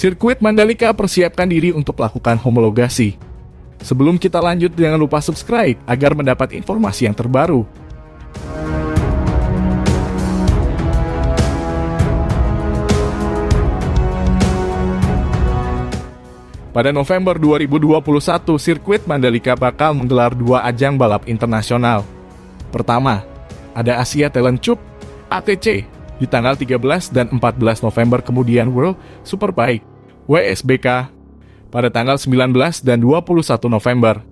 Sirkuit Mandalika persiapkan diri untuk melakukan homologasi. Sebelum kita lanjut, jangan lupa subscribe agar mendapat informasi yang terbaru. Pada November 2021, Sirkuit Mandalika bakal menggelar 2 ajang balap internasional. Pertama, ada Asia Talent Cup (ATC) di tanggal 13 dan 14 November, kemudian World Superbike (WSBK) pada tanggal 19 dan 21 November.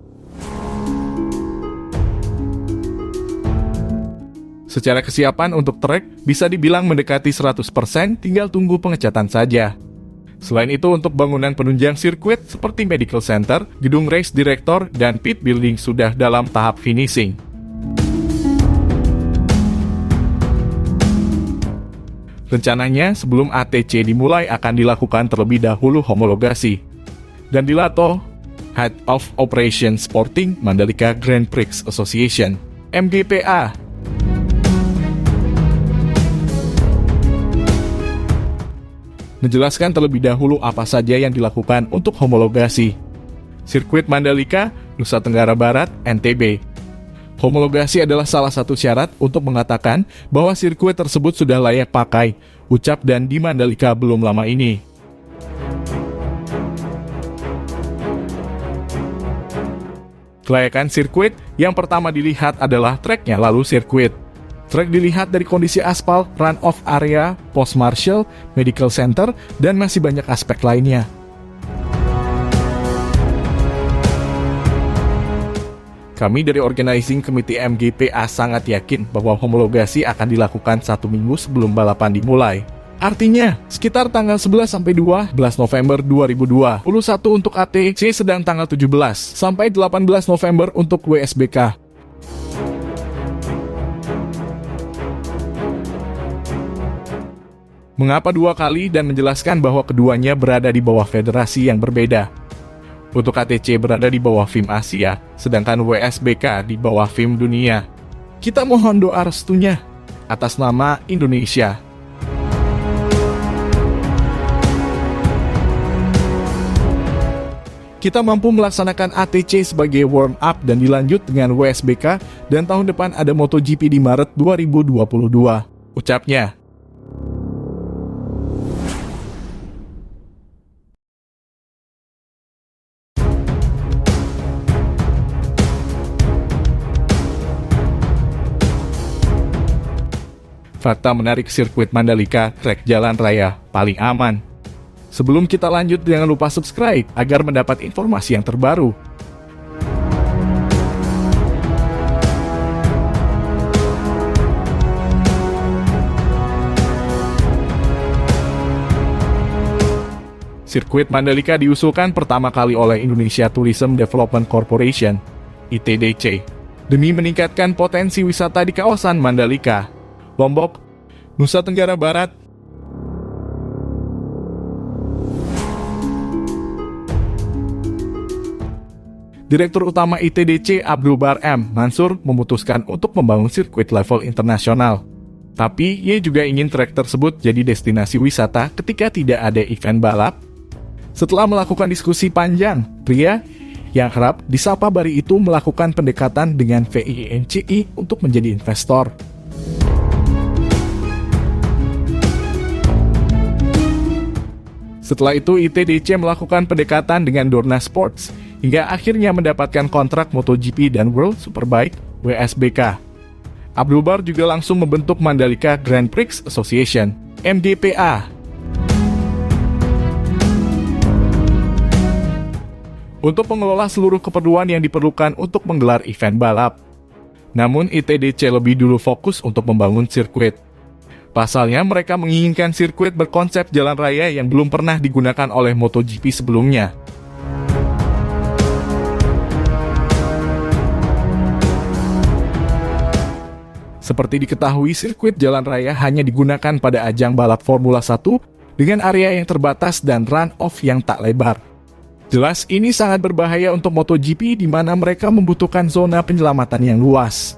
Secara kesiapan untuk trek bisa dibilang mendekati 100%, tinggal tunggu pengecatan saja. Selain itu, untuk bangunan penunjang sirkuit seperti Medical Center, gedung race director, dan pit building sudah dalam tahap finishing. Rencananya, sebelum ATC dimulai akan dilakukan terlebih dahulu homologasi. Dan Dilato, Head of Operations Sporting Mandalika Grand Prix Association, MGPA, menjelaskan terlebih dahulu apa saja yang dilakukan untuk homologasi. Sirkuit Mandalika, Nusa Tenggara Barat, NTB. Homologasi adalah salah satu syarat untuk mengatakan bahwa sirkuit tersebut sudah layak pakai, ucap dan di Mandalika belum lama ini. Kelayakan sirkuit yang pertama dilihat adalah treknya, lalu sirkuit. Trek dilihat dari kondisi aspal, run-off area, post-marshal, medical center, dan masih banyak aspek lainnya. Kami dari Organizing Committee MGPA sangat yakin bahwa homologasi akan dilakukan 1 minggu sebelum balapan dimulai. Artinya, sekitar tanggal 11-12 November 2021 untuk ATC, sedang tanggal 17 sampai 18 November untuk WSBK. Mengapa 2 kali, dan menjelaskan bahwa keduanya berada di bawah federasi yang berbeda. Untuk ATC berada di bawah FIM Asia, sedangkan WSBK di bawah FIM Dunia. Kita mohon doa restunya atas nama Indonesia. Kita mampu melaksanakan ATC sebagai warm up dan dilanjut dengan WSBK, dan tahun depan ada MotoGP di Maret 2022, ucapnya. Fakta menarik sirkuit Mandalika, trek jalan raya paling aman. Sebelum kita lanjut, jangan lupa subscribe agar mendapat informasi yang terbaru. Sirkuit Mandalika diusulkan pertama kali oleh Indonesia Tourism Development Corporation (ITDC) demi meningkatkan potensi wisata di kawasan Mandalika, Lombok, Nusa Tenggara Barat. Direktur Utama ITDC Abdul Bar M. Mansur memutuskan untuk membangun sirkuit level internasional. Tapi, ia juga ingin trek tersebut jadi destinasi wisata ketika tidak ada event balap. Setelah melakukan diskusi panjang, pria yang kerap disapa Bari itu melakukan pendekatan dengan VINCI untuk menjadi investor. Setelah itu, ITDC melakukan pendekatan dengan Dorna Sports, hingga akhirnya mendapatkan kontrak MotoGP dan World Superbike (WSBK). Abdul Bar juga langsung membentuk Mandalika Grand Prix Association (MGPA). Untuk mengelola seluruh keperluan yang diperlukan untuk menggelar event balap. Namun, ITDC lebih dulu fokus untuk membangun sirkuit. Pasalnya, mereka menginginkan sirkuit berkonsep jalan raya yang belum pernah digunakan oleh MotoGP sebelumnya. Seperti diketahui, sirkuit jalan raya hanya digunakan pada ajang balap Formula 1 dengan area yang terbatas dan run-off yang tak lebar. Jelas ini sangat berbahaya untuk MotoGP di mana mereka membutuhkan zona penyelamatan yang luas.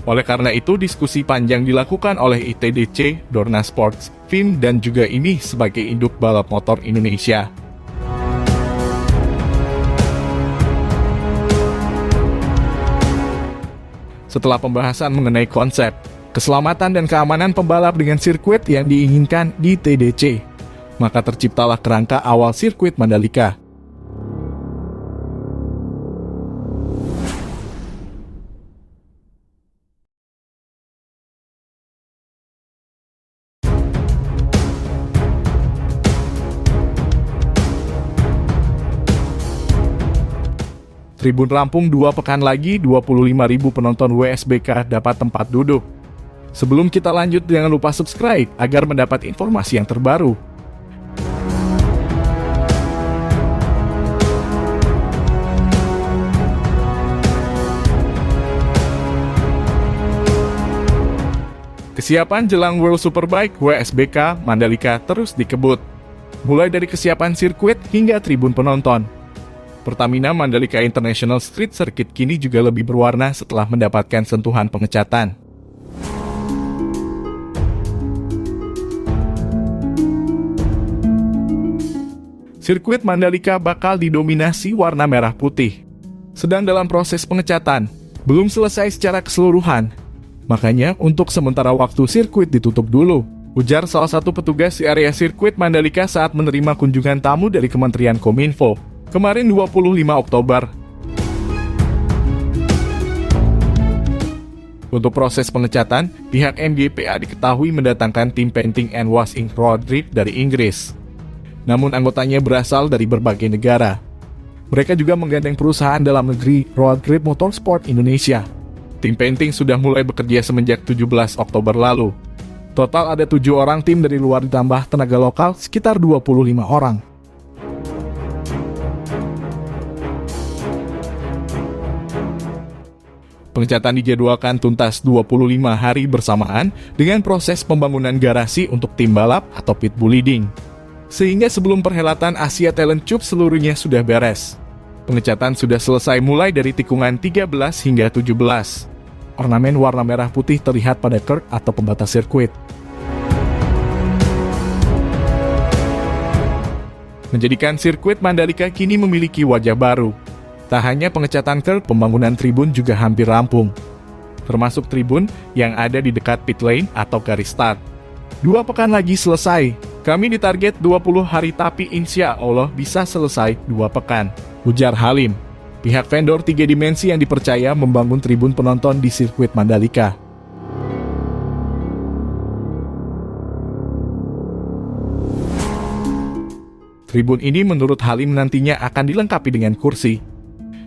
Oleh karena itu, diskusi panjang dilakukan oleh ITDC, Dorna Sports, FIM, dan juga ini sebagai induk balap motor Indonesia. Setelah pembahasan mengenai konsep, keselamatan dan keamanan pembalap dengan sirkuit yang diinginkan di TDC, maka terciptalah kerangka awal sirkuit Mandalika. Tribun rampung 2 pekan lagi, 25.000 penonton WSBK dapat tempat duduk. Sebelum kita lanjut, jangan lupa subscribe agar mendapat informasi yang terbaru. Kesiapan jelang World Superbike WSBK Mandalika terus dikebut, mulai dari kesiapan sirkuit hingga tribun penonton. Pertamina Mandalika International Street Circuit kini juga lebih berwarna setelah mendapatkan sentuhan pengecatan. Sirkuit Mandalika bakal didominasi warna merah putih. Sedang dalam proses pengecatan, belum selesai secara keseluruhan. Makanya untuk sementara waktu sirkuit ditutup dulu, ujar salah satu petugas di area sirkuit Mandalika saat menerima kunjungan tamu dari Kementerian Kominfo. Kemarin 25 Oktober. Untuk proses pengecatan, pihak MGPA diketahui mendatangkan tim painting and washing road grip dari Inggris. Namun anggotanya berasal dari berbagai negara. Mereka juga menggandeng perusahaan dalam negeri Road Grip Motorsport Indonesia. Tim painting sudah mulai bekerja semenjak 17 Oktober lalu. Total ada 7 orang tim dari luar ditambah tenaga lokal sekitar 25 orang. Pengecatan dijadwalkan tuntas 25 hari bersamaan dengan proses pembangunan garasi untuk tim balap atau pit bull leading. Sehingga sebelum perhelatan Asia Talent Cup seluruhnya sudah beres. Pengecatan sudah selesai mulai dari tikungan 13 hingga 17. Ornamen warna merah putih terlihat pada kerb atau pembatas sirkuit. Menjadikan sirkuit Mandalika kini memiliki wajah baru. Tak hanya pengecatan kerb, pembangunan tribun juga hampir rampung. Termasuk tribun yang ada di dekat pit lane atau garis start. 2 pekan lagi selesai. Kami ditarget 20 hari tapi insya Allah bisa selesai 2 pekan, ujar Halim. Pihak vendor 3 dimensi yang dipercaya membangun tribun penonton di sirkuit Mandalika. Tribun ini menurut Halim nantinya akan dilengkapi dengan kursi,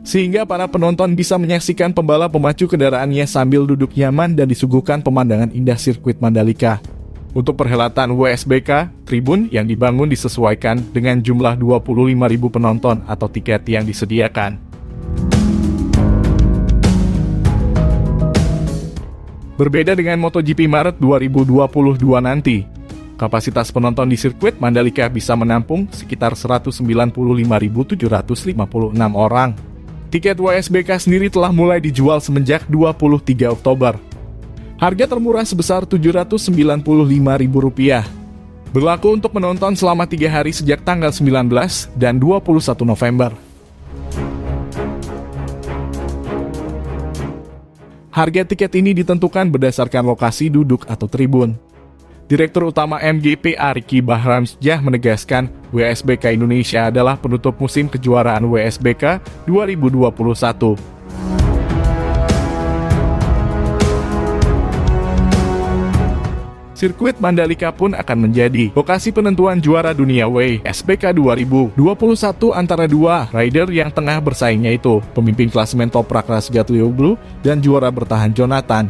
sehingga para penonton bisa menyaksikan pembalap memacu kendaraannya sambil duduk nyaman dan disuguhkan pemandangan indah sirkuit Mandalika. Untuk perhelatan WSBK, tribun yang dibangun disesuaikan dengan jumlah 25.000 penonton atau tiket yang disediakan. Berbeda dengan MotoGP Maret 2022 nanti, kapasitas penonton di sirkuit Mandalika bisa menampung sekitar 195.756 orang. Tiket WSBK sendiri telah mulai dijual semenjak 23 Oktober. Harga termurah sebesar Rp795.000. Berlaku untuk menonton selama 3 hari sejak tanggal 19 dan 21 November. Harga tiket ini ditentukan berdasarkan lokasi duduk atau tribun. Direktur Utama MGPA Ricky Bahramsyah menegaskan WSBK Indonesia adalah penutup musim kejuaraan WSBK 2021. Sirkuit Mandalika pun akan menjadi lokasi penentuan juara dunia WSBK 2021 antara 2 rider yang tengah bersaing, yaitu pemimpin klasemen Toprak Razgatlioglu dan juara bertahan Jonathan.